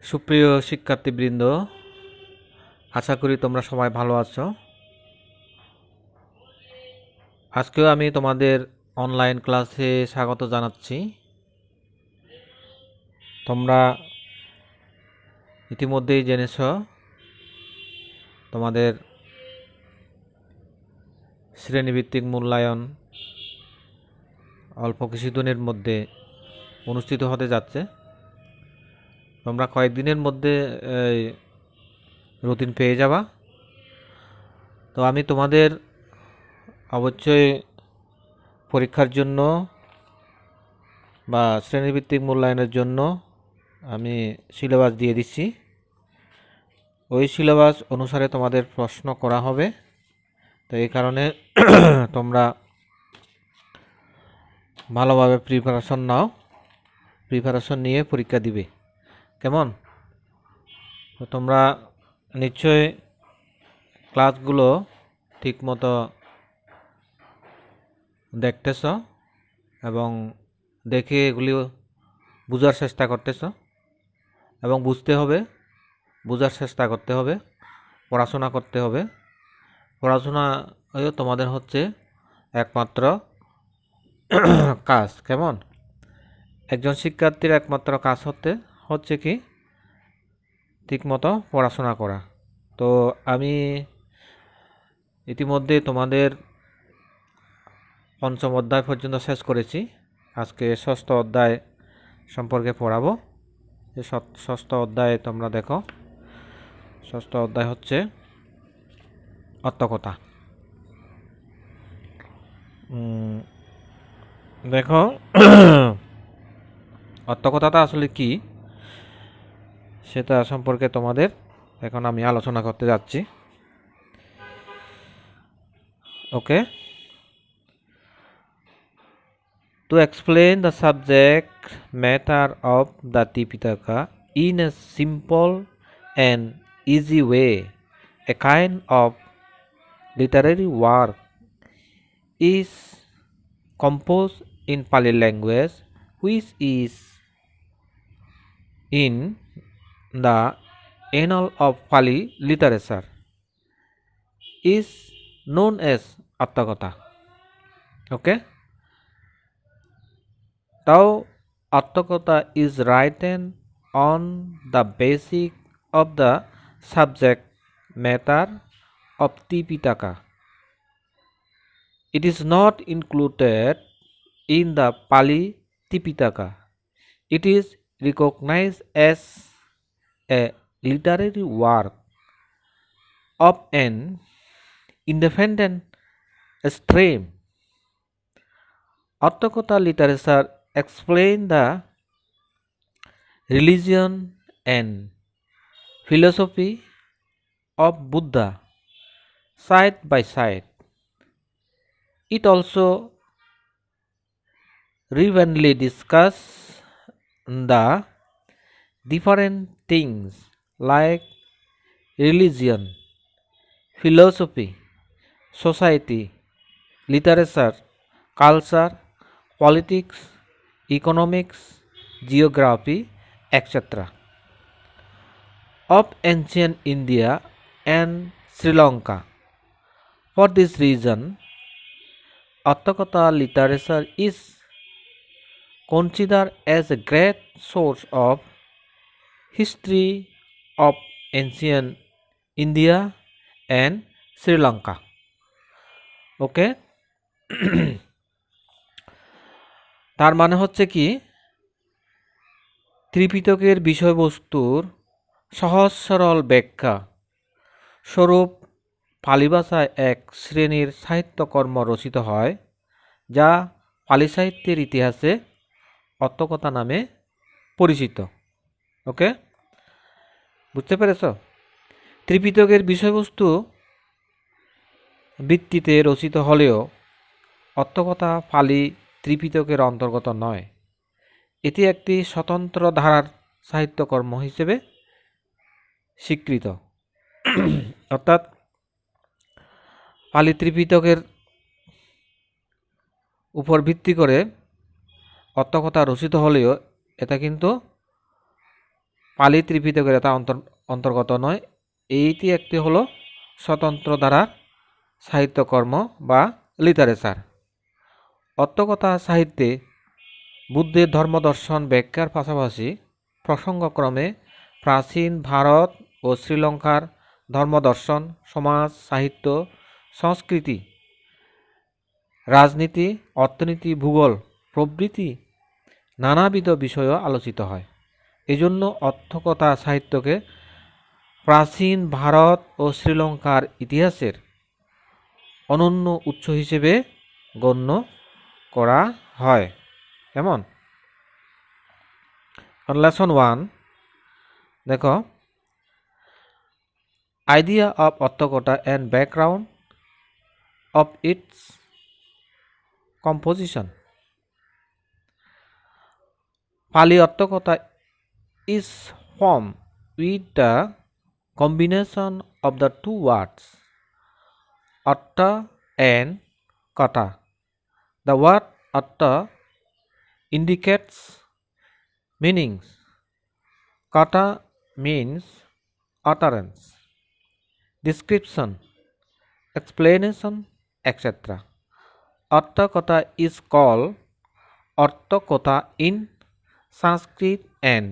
সুপ্রিয় শিক্ষার্থীবৃন্দ, আশা করি তোমরা সবাই ভালো আছো। আজকেও আমি তোমাদের অনলাইন ক্লাসে স্বাগত জানাচ্ছি। তোমরা ইতিমধ্যেই জেনেছ তোমাদের শ্রেণীভিত্তিক মূল্যায়ন অল্প কিছুদিনের মধ্যে অনুষ্ঠিত হতে যাচ্ছে। তোমরা কয়েকদিনের মধ্যে রুটিন পেয়ে যাবা। তো আমি তোমাদের অবশ্যই পরীক্ষার জন্য বা শ্রেণীভিত্তিক মূল্যায়নের জন্য আমি সিলেবাস দিয়ে দিচ্ছি। ওই সিলেবাস অনুসারে তোমাদের প্রশ্ন করা হবে। তো এই কারণে তোমরা ভালোভাবে প্রিপারেশন নাও, প্রিপারেশন নিয়ে পরীক্ষা দিবে। কেমন? তো তোমরা নিশ্চয়ই ক্লাসগুলো ঠিকমতো দেখতেছ এবং দেখে এগুলি বোঝার চেষ্টা করতেছ এবং বুঝতে হবে, বোঝার চেষ্টা করতে হবে, পড়াশোনা করতে হবে। পড়াশোনা তোমাদের হচ্ছে একমাত্র কাজ। কেমন? একজন শিক্ষার্থীর একমাত্র কাজ হচ্ছে কি ঠিকমতো পড়াশোনা করা। তো আমি ইতিমধ্যে তোমাদের পঞ্চম অধ্যায় পর্যন্ত শেষ করেছি। আজকে ষষ্ঠ অধ্যায় সম্পর্কে পড়াবো। এই ষষ্ঠ অধ্যায়ে তোমরা দেখো, ষষ্ঠ অধ্যায় হচ্ছে অর্থকথা। দেখো অর্থকথাটা আসলে কি সেটা সম্পর্কে তোমাদের এখন আমি আলোচনা করতে যাচ্ছি। ওকে, to explain the subject matter of the Tipitaka in a simple and easy way, a kind of literary work is composed in Pali language, which is in the annal of Pali literature, is known as Atthakatha. Okay. Now, Atthakatha is written on the basis of the subject matter of Tipitaka. It is not included in the Pali Tipitaka. It is recognized as a literary work of an independent stream. Atthakatha literature explain the religion and philosophy of Buddha side by side. It also relevantly discuss the different things like religion, philosophy, society, literature, culture, politics, economics, geography, etc. of ancient India and Sri Lanka. For this reason, Atthakatha literature is considered as a great source of history of ancient India and Sri Lanka. ওকে, তার মানে হচ্ছে কি ত্রিপিটকের বিষয়বস্তুর সহজ সরল ব্যাখ্যা স্বরূপ পালি ভাষায় এক শ্রেণীর সাহিত্যকর্ম রচিত হয়, যা পালি সাহিত্যের ইতিহাসে অর্থকথা নামে পরিচিত। ওকে, বুঝতে পেরেছ? ত্রিপিটকের বিষয়বস্তু ভিত্তিতে রচিত হলেও অর্থকথা পালি ত্রিপিটকের অন্তর্গত নয়। এটি একটি স্বতন্ত্র ধারার সাহিত্যকর্ম হিসেবে স্বীকৃত। অর্থাৎ পালি ত্রিপিটকের উপর ভিত্তি করে অর্থকথা রচিত হলেও এটা কিন্তু পালি ত্রিপিটকের তা অন্তর্গত নয়। এইটি একটি হলো স্বতন্ত্র ধারার সাহিত্যকর্ম বা লিটারেচার। অট্টকথা সাহিত্যে বুদ্ধের ধর্মদর্শন ব্যাখ্যার পাশাপাশি প্রসঙ্গক্রমে প্রাচীন ভারত ও শ্রীলঙ্কার ধর্মদর্শন, সমাজ, সাহিত্য, সংস্কৃতি, রাজনীতি, অর্থনীতি, ভূগোল প্রভৃতি নানাবিধ বিষয়ও আলোচিত হয়। এজন্য অট্টকথা সাহিত্যকে প্রাচীন ভারত ও শ্রীলঙ্কার ইতিহাসের অনন্য উৎস হিসেবে গণ্য করা হয়। কেমন? লেসন 1 দেখো, idea of Atthakatha and background of its composition. Pali Ottakotha is formed with the combination of the two words Atta and Kata. The word Atta indicates meanings. Kata means utterance, description, explanation, etc. Attakotha is called Attakotha in Sanskrit and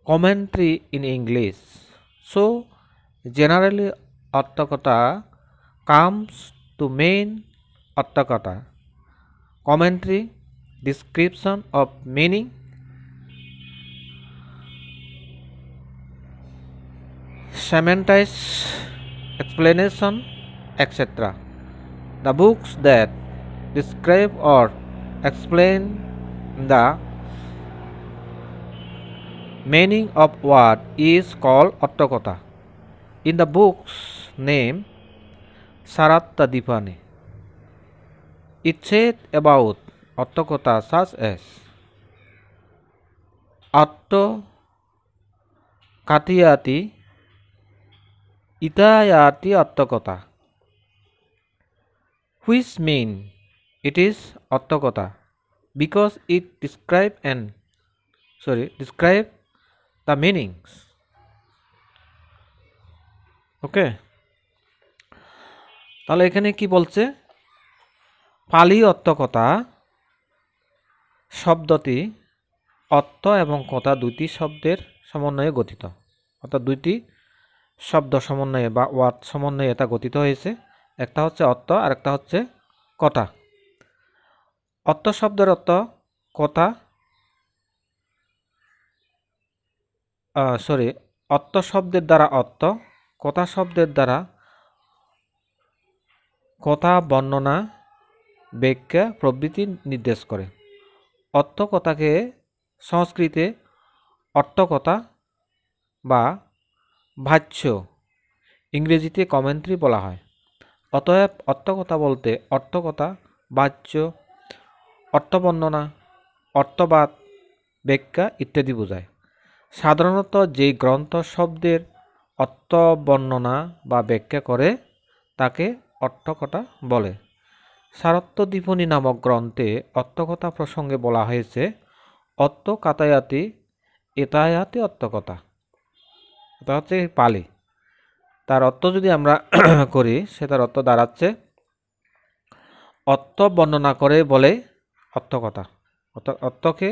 commentary in English. So generally Attakotha comes to mean Attakotha, commentary, description of meaning, semantics, explanation, etc. The books that describe or explain the meaning of word is called Attakotha. In the book's name Sarattadipani, it said about Attakotha such as Atto Katiyati Itayati Attakotha, which mean it is Attakotha because it describe the meanings. ওকে, তাহলে এখানে কি বলছে? পালি অট্টকথা শব্দটি অট্ট এবং কথা দুইটি শব্দের সমন্বয়ে গঠিত, অর্থাৎ দুইটি শব্দ সমন্বয়ে বা ওয়ার্ড সমন্বয়ে এটা গঠিত হয়েছে। একটা হচ্ছে অট্ট আর একটা হচ্ছে কথা। অট্ট শব্দের অর্থ কথা, অট্ট শব্দের দ্বারা অর্থ, কথা শব্দের দ্বারা কথা, বর্ণনা, ব্যাখ্যা প্রভৃতি নির্দেশ করে। অট্টকথাকে সংস্কৃতে অট্টকথা বা ভাষ্য, ইংরেজিতে কমেন্ট্রি বলা হয়। অতএব অট্টকথা বলতে অর্থকথা, বাচ্য, অর্থবর্ণনা, অর্থবাদ, ব্যাখ্যা ইত্যাদি বোঝায়। সাধারণত যে গ্রন্থ শব্দের অর্থ বর্ণনা বা ব্যাখ্যা করে তাকে অট্টকথা বলে। সারত্বদীপনী নামক গ্রন্থে অট্টকথা প্রসঙ্গে বলা হয়েছে অট্ট কাতায়াতি এতায়াতি অট্টকথা। এটা হচ্ছে পালি। তার অর্থ যদি আমরা করি, সেটার অর্থ দাঁড়াচ্ছে অর্থ বর্ণনা করে বলে অট্টকথা, অর্থাৎ অর্থকে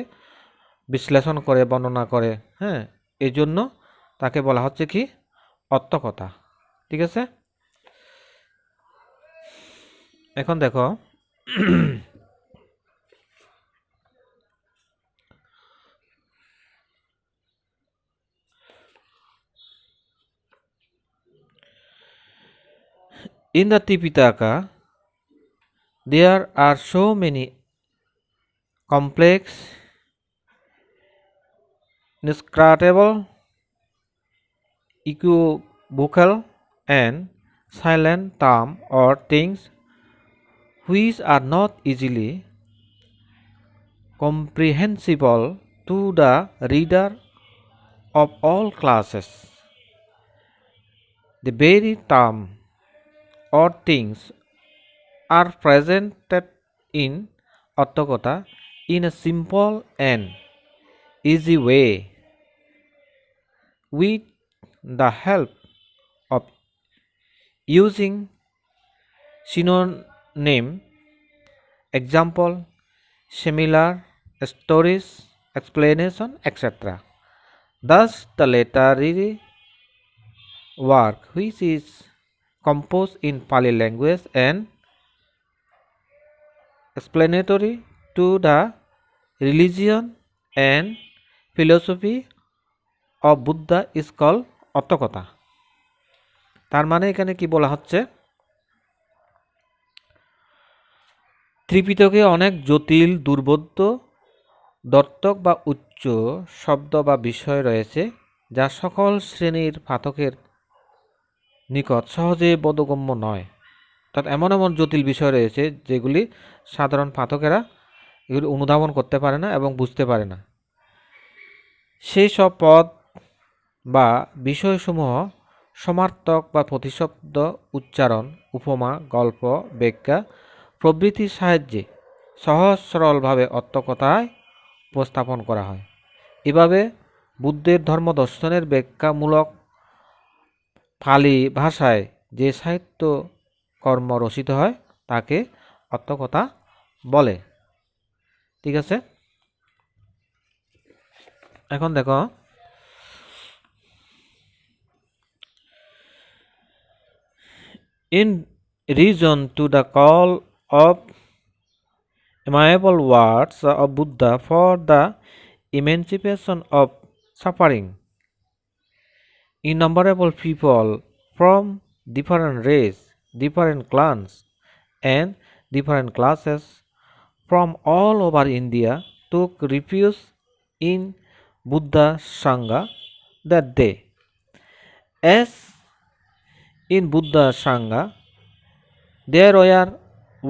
বিশ্লেষণ করে বর্ণনা করে, হ্যাঁ, এই জন্য তাকে বলা হচ্ছে কি অট্টকথা। ঠিক আছে, এখন দেখো in the Tipitaka there are so many complex, inscrutable, equivocal and silent terms or things which are not easily comprehensible to the reader of all classes. The very term or things are presented in Attakotha in a simple and easy way with the help of using synonym, example, similar, stories, explanation, etc. Thus, the literary work, which is composed in Pali language and explanatory to the religion and philosophy of Buddha is called অট্টকথা। তার মানে এখানে কি বলা হচ্ছে, ত্রিপিটকে অনেক জটিল, দুর্বোধ্য, দর্তক বা উচ্চ শব্দ বা বিষয় রয়েছে যা সকল শ্রেণীর পাঠকের নিকট সহজে বোধগম্য নয়। অর্থাৎ এমন এমন জটিল বিষয় রয়েছে যেগুলি সাধারণ পাঠকেরা এগুলি অনুধাবন করতে পারে না এবং বুঝতে পারে না। সেই সব পদ বা বিষয়সমূহ সমার্থক বা প্রতিশব্দ, উচ্চারণ, উপমা, গল্প, ব্যাখ্যা প্রভৃতির সাহায্যে সহজ সরলভাবে অট্টকথায় উপস্থাপন করা হয়। এভাবে বুদ্ধের ধর্মদর্শনের ব্যাখ্যামূলক পালি ভাষায় যে সাহিত্য কর্ম রচিত হয় তাকে অট্টকথা বলে। ঠিক আছে, এখন দেখো in reason to the call of amiable words of Buddha for the emancipation of suffering, innumerable people from different race, different clans, and different classes from all over India took refuge in Buddha Sangha that day. As in Buddha Sangha there were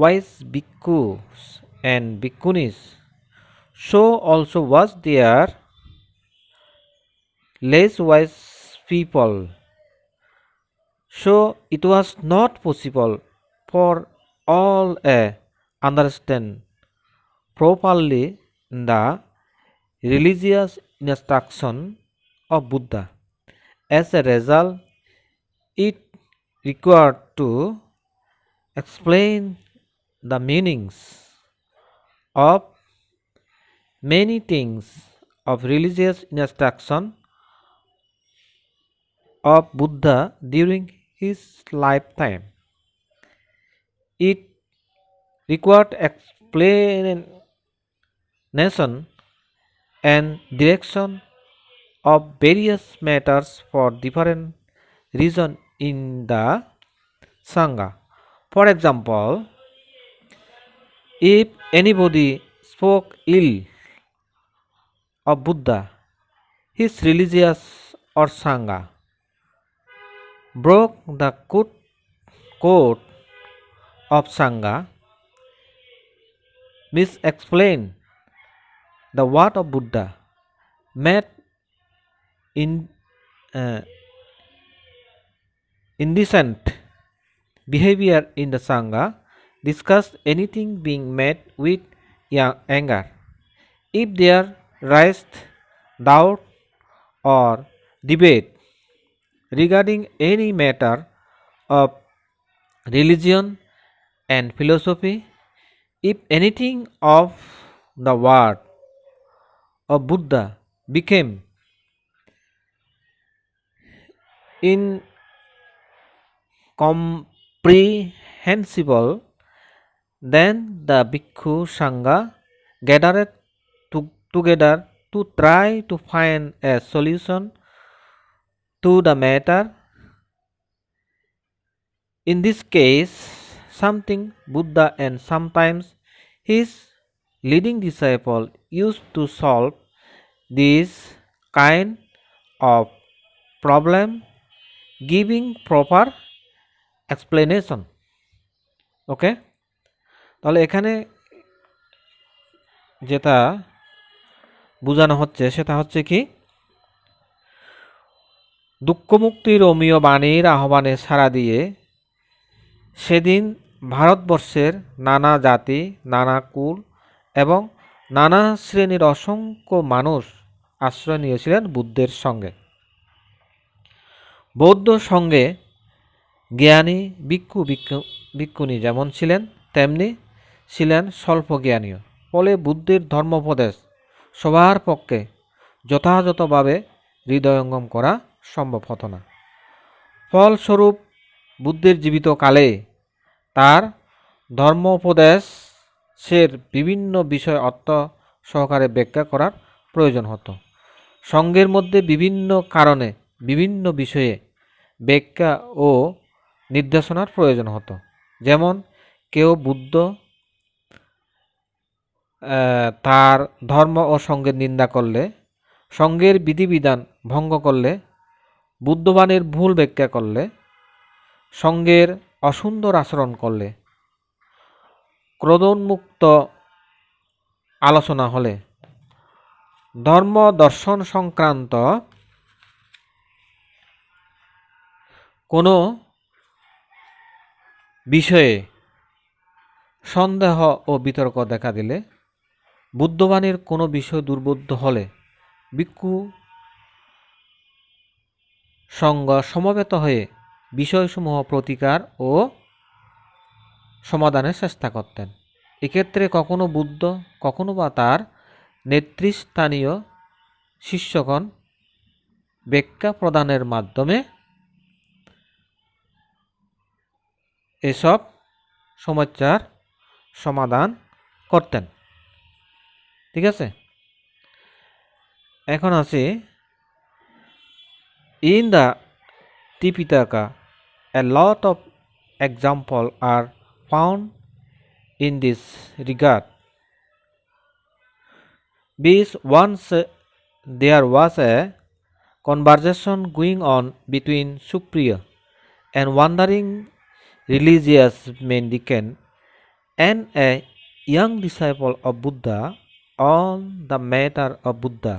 wise bhikkhus and bhikkhunis, so also was there less wise people. So it was not possible for all to understand properly the religious instruction of Buddha. As a result, it required to explain the meanings of many things of religious instruction of Buddha during his lifetime. It required explanation and direction of various matters for different reasons in the Sangha. For example, if anybody spoke ill of Buddha, his religious or Sangha broke the code of Sangha, misexplained the word of Buddha, made indecent behavior in the Sangha, discussed anything being met with anger. If there raised doubt or debate regarding any matter of religion and philosophy, if anything of the word of Buddha became incomprehensible, then the Bhikkhu Sangha gathered together to try to find a solution to the matter. In this case, something Buddha and sometimes his leading disciple used to solve this kind of problem, giving proper explanation. ওকে, তাহলে এখানে যেটা বোঝানো হচ্ছে সেটা হচ্ছে কি, দুঃখমুক্তির অমীয় বাণীর আহ্বানে সাড়া দিয়ে সেদিন ভারতবর্ষের নানা জাতি, নানা কুল এবং নানা শ্রেণীর অসংখ্য মানুষ আশ্রয় নিয়েছিলেন বুদ্ধের সঙ্গে। বৌদ্ধ সঙ্গে জ্ঞানী ভিক্ষুণী যেমন ছিলেন তেমনি ছিলেন স্বল্প জ্ঞানীও। ফলে বুদ্ধের ধর্মোপদেশ সবার পক্ষে যথাযথভাবে হৃদয়ঙ্গম করা সম্ভব হতো না। ফলস্বরূপ বুদ্ধের জীবিত কালে তার ধর্মোপদেশের বিভিন্ন বিষয় অর্থ সহকারে ব্যাখ্যা করার প্রয়োজন হতো। সঙ্ঘের মধ্যে বিভিন্ন কারণে বিভিন্ন বিষয়ে ব্যাখ্যা ও নির্দেশনার প্রয়োজন হতো। যেমন কেউ বুদ্ধ তার ধর্ম ও সঙ্ঘের নিন্দা করলে, সঙ্ঘের বিধিবিধান ভঙ্গ করলে, বুদ্ধবাণীর ভুল ব্যাখ্যা করলে, সঙ্ঘের অসুন্দর আচরণ করলে, ক্রোধোন্মুক্ত আলোচনা হলে, ধর্ম দর্শন সংক্রান্ত কোনো বিষয়ে সন্দেহ ও বিতর্ক দেখা দিলে, বুদ্ধবাণীর কোনো বিষয় দুর্বোধ্য হলে ভিক্ষু সঙ্গ সমবেত হয়ে বিষয়সমূহ প্রতিকার ও সমাধানের চেষ্টা করতেন। এক্ষেত্রে কখনো বুদ্ধ, কখনো বা তার নেতৃস্থানীয় শিষ্যগণ ব্যাখ্যা প্রদানের মাধ্যমে এসব সমস্যার সমাধান করতেন। ঠিক আছে, এখন আছে in the Tipitaka a lot of examples are found in this regard. Once there was a conversation going on between Supriya and wandering religious mendicant and a young disciple of Buddha on the matter of Buddha,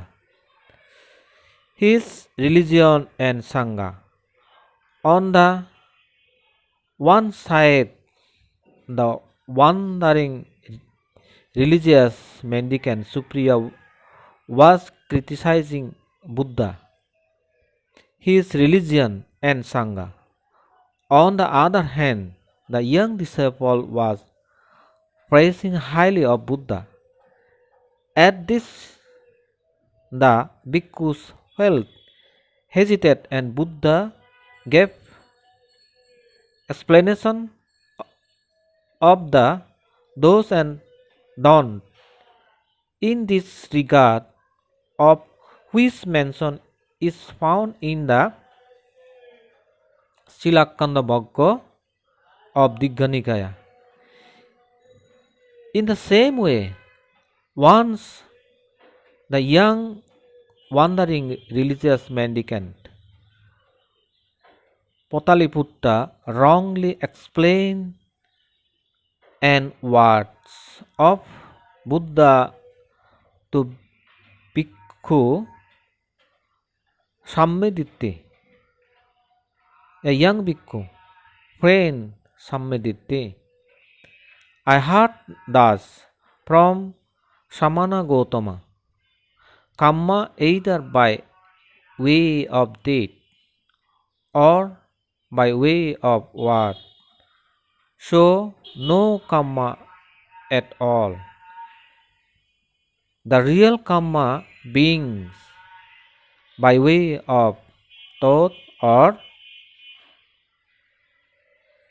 his religion and Sangha. On the one side, the wandering religious mendicant Supriya was criticizing Buddha, his religion and Sangha. On the other hand, the young disciple was praising highly of Buddha. At this, the bhikkhus felt hesitant and Buddha gave explanation of the do's and don'ts in this regard, of which mention is found in the Silakkanda Bhagga of Digha Nikaya. In the same way, once the young wandering religious mendicant Potaliputta wrongly explained and words of Buddha to Bhikkhu Sammeditti, a young bhikkhu, friend Sammeditti. I heard thus from Samana Gautama, Kamma either by way of deed or by way of word, so no Kamma at all. The real Kamma being by way of thought or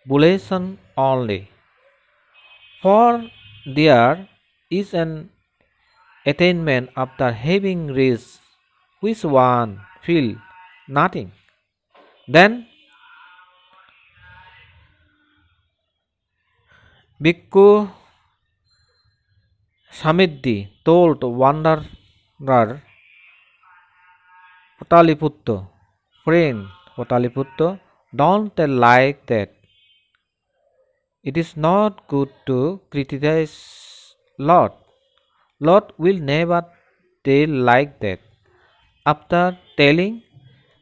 volition only. For there is an attainment after having reached which one feel nothing. Then Bhikkhu Samiddi told wanderer Potaliputta, friend Potaliputta, don't tell like that. It is not good to criticize Lord. Lord will never tell like that. After telling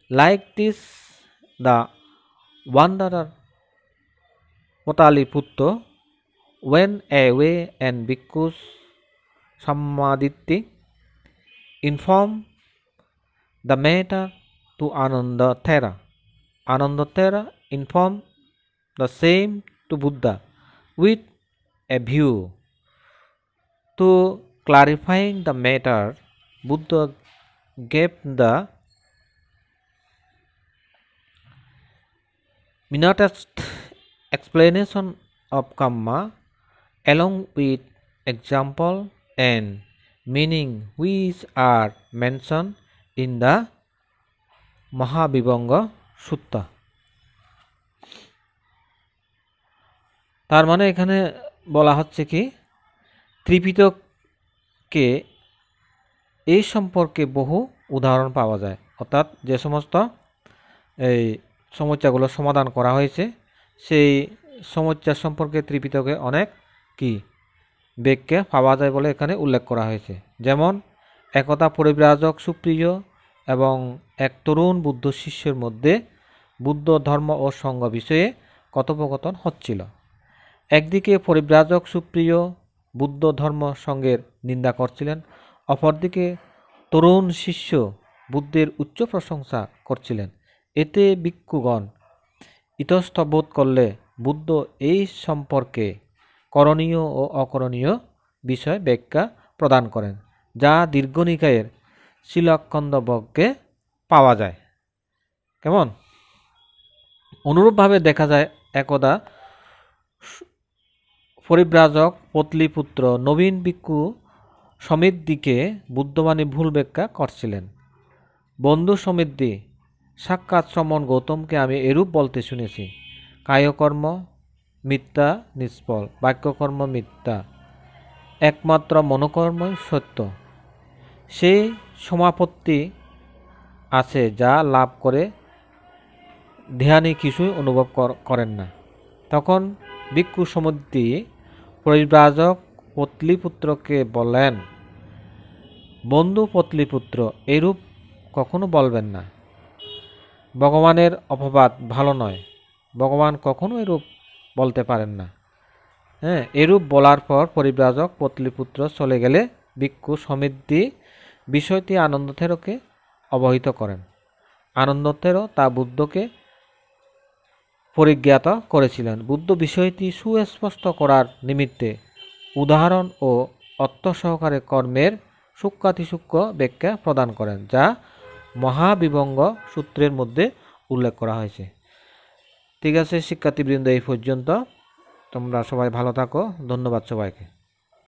like this, the wanderer Potaliputta went away and Bhikkhu Sammaditti informed the matter to Anandathera. Anandathera informed the same to Buddha with a view to clarifying the matter. Buddha gave the minutest explanation of karma along with example and meaning which are mentioned in the Mahavibhanga Sutta. তার মানে এখানে বলা হচ্ছে কি, ত্রিপিটকে এই সম্পর্কে বহু উদাহরণ পাওয়া যায়, অর্থাৎ যে সমস্ত এই সমস্যাগুলো সমাধান করা হয়েছে সেই সমস্যা সম্পর্কে ত্রিপিটকে অনেক কি ব্যাখ্যা পাওয়া যায় বলে এখানে উল্লেখ করা হয়েছে। যেমন একদা পরিব্রাজক সুপ্রিয় এবং এক তরুণ বুদ্ধ শিষ্যের মধ্যে বুদ্ধ ধর্ম ও সঙ্গ বিষয়ে কথোপকথন হচ্ছিল। একদিকে পরিব্রাজক সুপ্রিয় বুদ্ধ ধর্ম সঙ্গের নিন্দা করছিলেন, অপরদিকে তরুণ শিষ্য বুদ্ধের উচ্চ প্রশংসা করছিলেন। এতে ভিক্ষুগণ ইতস্তত বোধ করলে বুদ্ধ এই সম্পর্কে করণীয় ও অকরণীয় বিষয় ব্যাখ্যা প্রদান করেন, যা দীর্ঘনিকায়ের শিলাখণ্ডবজ্ঞে পাওয়া যায়। কেমন? অনুরূপভাবে দেখা যায় একদা পরিব্রাজক পতলিপুত্র নবীন ভিক্ষু সমৃদ্ধিকে বুদ্ধবাণী ভুল ব্যাখ্যা করছিলেন। বন্ধু সমৃদ্ধি, সাক্ষাৎ শ্রমণ গৌতমকে আমি এরূপ বলতে শুনেছি, কায়কর্ম মিথ্যা নিষ্ফল, বাক্যকর্ম মিথ্যা, একমাত্র মনোকর্মই সত্য। সেই সমাপত্তি আছে যা লাভ করে ধ্যানী কিছুই অনুভব করেন না। তখন ভিক্ষু সমৃদ্ধি পরিব্রাজক পতলিপুত্রকে বললেন, বন্ধু পতলিপুত্র, এরূপ কখনো বলবেন না। ভগবানের অপবাদ ভালো নয়, ভগবান কখনো এরূপ বলতে পারেন না। এরূপ বলার পর পরিব্রাজক পতলিপুত্র চলে গেলে ভিক্ষু সমৃদ্ধি বিষয়টি আনন্দথেরকে অবহিত করেন। আনন্দথের তা বুদ্ধকে পরিজ্ঞাত করেছিলেন। বুদ্ধ বিষয়টি সুস্পষ্ট করার নিমিত্তে উদাহরণ ও অর্থ সহকারে কর্মের সূক্ষ্মাতিসূক্ষ্ম ব্যাখ্যা প্রদান করেন, যা মহাবিভঙ্গ সূত্রের মধ্যে উল্লেখ করা হয়েছে। ঠিক আছে শিক্ষার্থীবৃন্দ, এই পর্যন্ত। তোমরা সবাই ভালো থাকো। ধন্যবাদ সবাইকে।